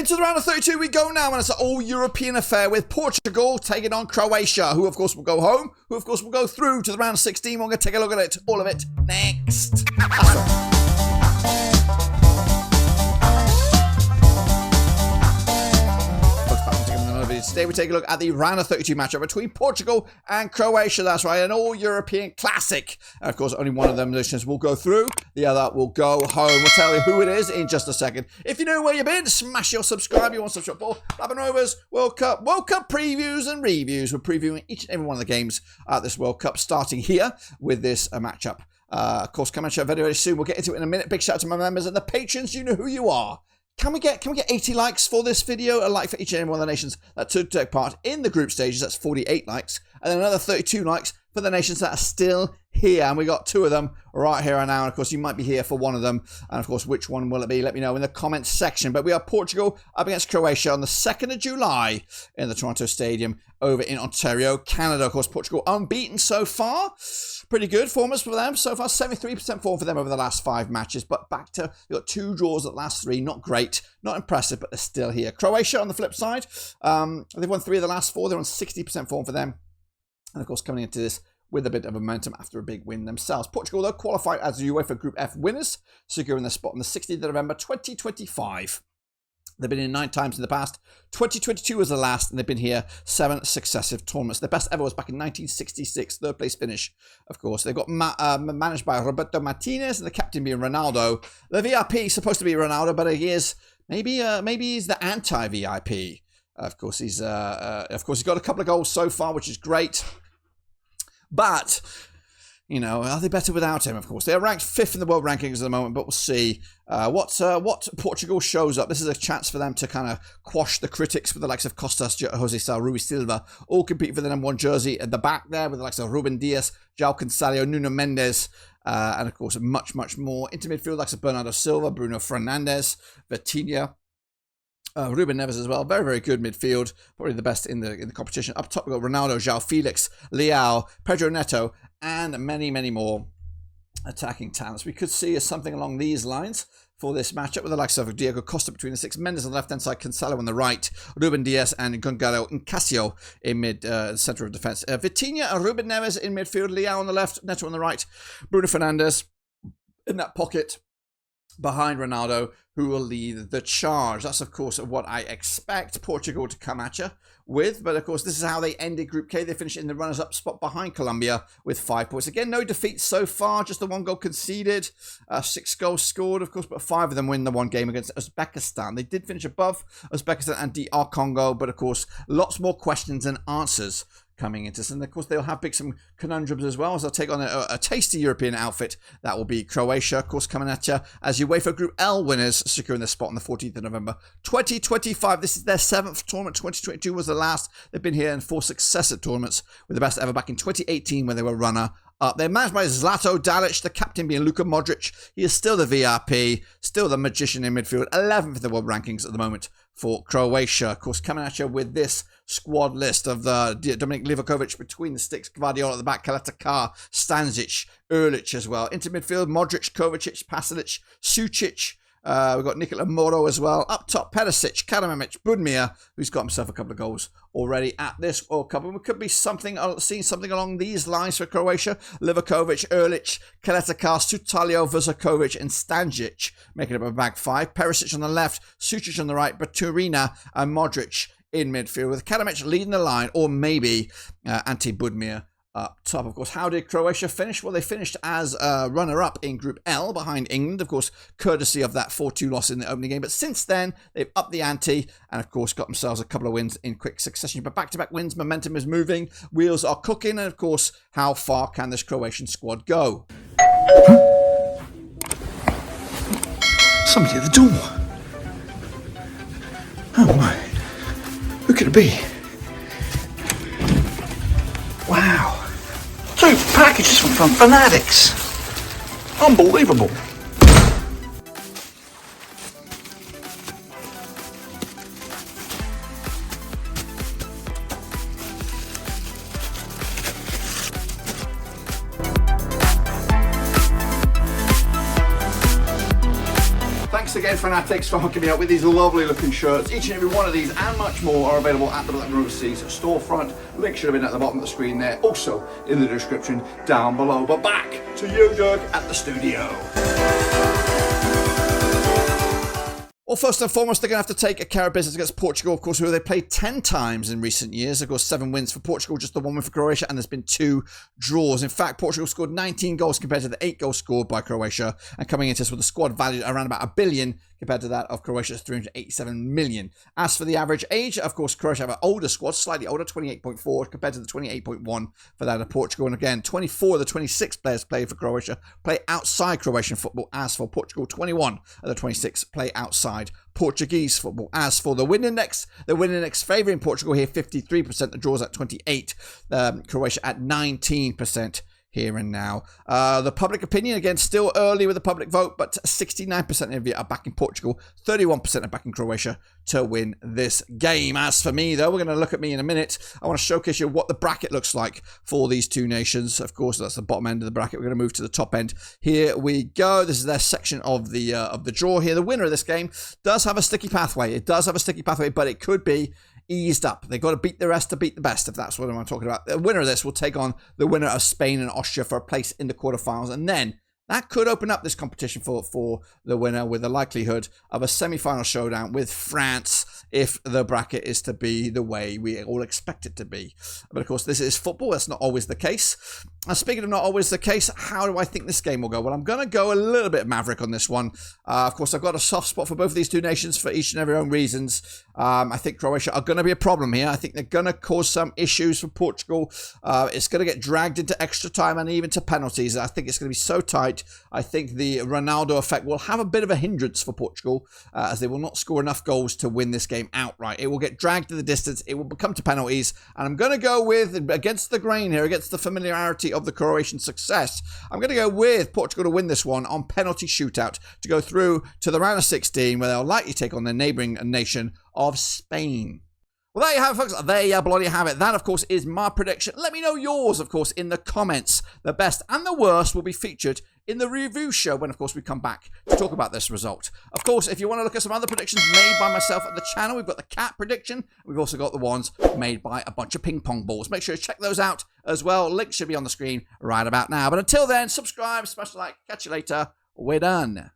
Into the round of 32 we go now, and it's an all-European affair with Portugal taking on Croatia, who of course will go home, who of course will go through to the round of 16. We're going to take a look at it, all of it, next. That's right. Today we take a look at the round of 32 matchup between Portugal and Croatia. That's right, an all-European classic. And of course, only one of them nations will go through. The other will go home. We'll tell you who it is in just a second. If you know where you've been, smash your subscribe. You want subscribe for Blabbing Rovers World Cup previews and reviews. We're previewing each and every one of the games at this World Cup, starting here with this matchup. Of course, coming at you very, very soon. We'll get into it in a minute. Big shout out to my members and the patrons. You know who you are. Can we get 80 likes for this video? A like for each and every one of the nations that took part in the group stages. That's 48 likes. And then another 32 likes for the nations that are still here. And we got 2 of them right here and now. And of course, you might be here for one of them. And of course, which one will it be? Let me know in the comments section. But we are Portugal up against Croatia on the 2nd of July in the Toronto Stadium over in Ontario, Canada. Of course, Portugal unbeaten so far. Pretty good performance for them so far. 73% form for them over the last 5 matches. But back to, you've got 2 draws at the last 3. Not great, not impressive, but they're still here. Croatia on the flip side, they've won 3 of the last 4. They're on 60% form for them. And of course, coming into this with a bit of momentum after a big win themselves. Portugal, though, qualified as the UEFA Group F winners, securing their spot on the 16th of November 2025. They've been in 9 times in the past. 2022 was the last, and they've been here 7 successive tournaments. Their best ever was back in 1966, 3rd place finish, of course. They've got managed by Roberto Martinez, and the captain being Ronaldo. The VIP is supposed to be Ronaldo, but he is maybe he's the anti-VIP. Of course, he's got a couple of goals so far, which is great. But, you know, are they better without him? Of course, they are ranked 5th in the world rankings at the moment, but we'll see what Portugal shows up. This is a chance for them to kind of quash the critics with the likes of Costas, Jose Sá, Rui Silva, all compete for the number 1 jersey at the back there with the likes of Ruben Dias, João Cancelo, Nuno Mendes, and of course much more. Into midfield, likes of Bernardo Silva, Bruno Fernandes, Vitinha. Ruben Neves as well. Very, very good midfield. Probably the best in the competition. Up top, we've got Ronaldo, João Felix, Leao, Pedro Neto, and many, many more attacking talents. We could see something along these lines for this matchup with the likes of Diego Costa between the 6, Mendes on the left-hand side, Cancelo on the right, Ruben Dias and Gonzalo Incasio in mid centre of defence. Vitinha and Ruben Neves in midfield, Leao on the left, Neto on the right, Bruno Fernandes in that pocket behind Ronaldo, who will lead the charge. That's, of course, what I expect Portugal to come at you with. But, of course, this is how they ended Group K. They finished in the runners-up spot behind Colombia with 5 points. Again, no defeats so far, just the 1 goal conceded, 6 goals scored, of course, but 5 of them win the 1 game against Uzbekistan. They did finish above Uzbekistan and DR Congo, but, of course, lots more questions and answers coming into this. And of course, they'll have some conundrums as well, as they'll take on a tasty European outfit. That will be Croatia, of course, coming at you as UEFA Group L winners, securing their spot on the 14th of November 2025. This is their 7th tournament. 2022 was the last. They've been here in 4 successive tournaments, with the best ever back in 2018 when they were runner-up. They're managed by Zlato Dalic, the captain being Luka Modric. He is still the VIP, still the magician in midfield, 11th in the world rankings at the moment for Croatia. Of course, coming at you with this squad list of the Dominik Livakovic between the sticks, Gvardiol at the back, Kalatakar, Stanisic, Erlich as well. Into midfield, Modric, Kovacic, Pasalic, Sucic. We've got Nikola Moro as well. Up top, Perisic, Karamanlic, Budimir, who's got himself a couple of goals already at this World Cup. And we could be seeing something along these lines for Croatia. Livakovic, Erlich, Kalatakar, Sutalio, Vuzakovic, and Stanisic making up a bag 5. Perisic on the left, Sucic on the right, Baturina and Modric in midfield, with Karamanlic leading the line, or maybe Ante Budimir up top. Of course, how did Croatia finish? Well, they finished as runner-up in Group L behind England, of course, courtesy of that 4-2 loss in the opening game. But since then, they've upped the ante and, of course, got themselves a couple of wins in quick succession. But back-to-back wins, momentum is moving, wheels are cooking, and, of course, how far can this Croatian squad go? Somebody at the door. Oh, my. Who could it be? Wow. 2 packages from Fanatics. Unbelievable. Thanks again Spain fanatics for hooking me up with these lovely looking shirts. Each and every one of these and much more are available at the Black and Overseas storefront. Link should have been at the bottom of the screen there, also in the description down below. But back to you, Doug, at the studio. Well, first and foremost, they're going to have to take care of business against Portugal, of course, who they played 10 times in recent years. Of course, 7 wins for Portugal, just the 1 win for Croatia, and there's been 2 draws. In fact, Portugal scored 19 goals compared to the 8 goals scored by Croatia, and coming into this with a squad valued around about $1 billion compared to that of Croatia's $387 million. As for the average age, of course, Croatia have an older squad, slightly older, 28.4 compared to the 28.1 for that of Portugal. And again, 24 of the 26 players playing for Croatia play outside Croatian football. As for Portugal, 21 of the 26 play outside Portuguese football. As for the win index favouring Portugal here, 53%. The draws at 28. Croatia at 19%. Here and now. The public opinion, again, still early with the public vote, but 69% of you are backing Portugal, 31% are backing Croatia to win this game. As for me, though, we're going to look at me in a minute. I want to showcase you what the bracket looks like for these two nations. Of course, that's the bottom end of the bracket. We're going to move to the top end. Here we go. This is their section of the draw here. The winner of this game does have a sticky pathway. It does have a sticky pathway, but it could be eased up. They've got to beat the rest to beat the best, if that's what I'm talking about. The winner of this will take on the winner of Spain and Austria for a place in the quarterfinals, and then that could open up this competition for the winner with the likelihood of a semi-final showdown with France if the bracket is to be the way we all expect it to be. But of course, this is football. That's not always the case. And speaking of not always the case, how do I think this game will go? Well, I'm going to go a little bit maverick on this one. Of course, I've got a soft spot for both of these two nations for each and every own reasons. I think Croatia are going to be a problem here. I think they're going to cause some issues for Portugal. It's going to get dragged into extra time and even to penalties. I think it's going to be so tight. I think the Ronaldo effect will have a bit of a hindrance for Portugal as they will not score enough goals to win this game outright. It will get dragged to the distance. It will come to penalties. And I'm going to go with, against the grain here, against the familiarity of the Croatian success, I'm going to go with Portugal to win this one on penalty shootout to go through to the round of 16 where they'll likely take on their neighbouring nation of Spain. Well, there you have it, folks. There you bloody have it. That, of course, is my prediction. Let me know yours, of course, in the comments. The best and the worst will be featured in the review show when, of course, we come back to talk about this result. Of course, if you want to look at some other predictions made by myself at the channel, we've got the cat prediction. We've also got the ones made by a bunch of ping pong balls. Make sure you check those out as well. Link should be on the screen right about now. But until then, subscribe, smash the like. Catch you later. We're done.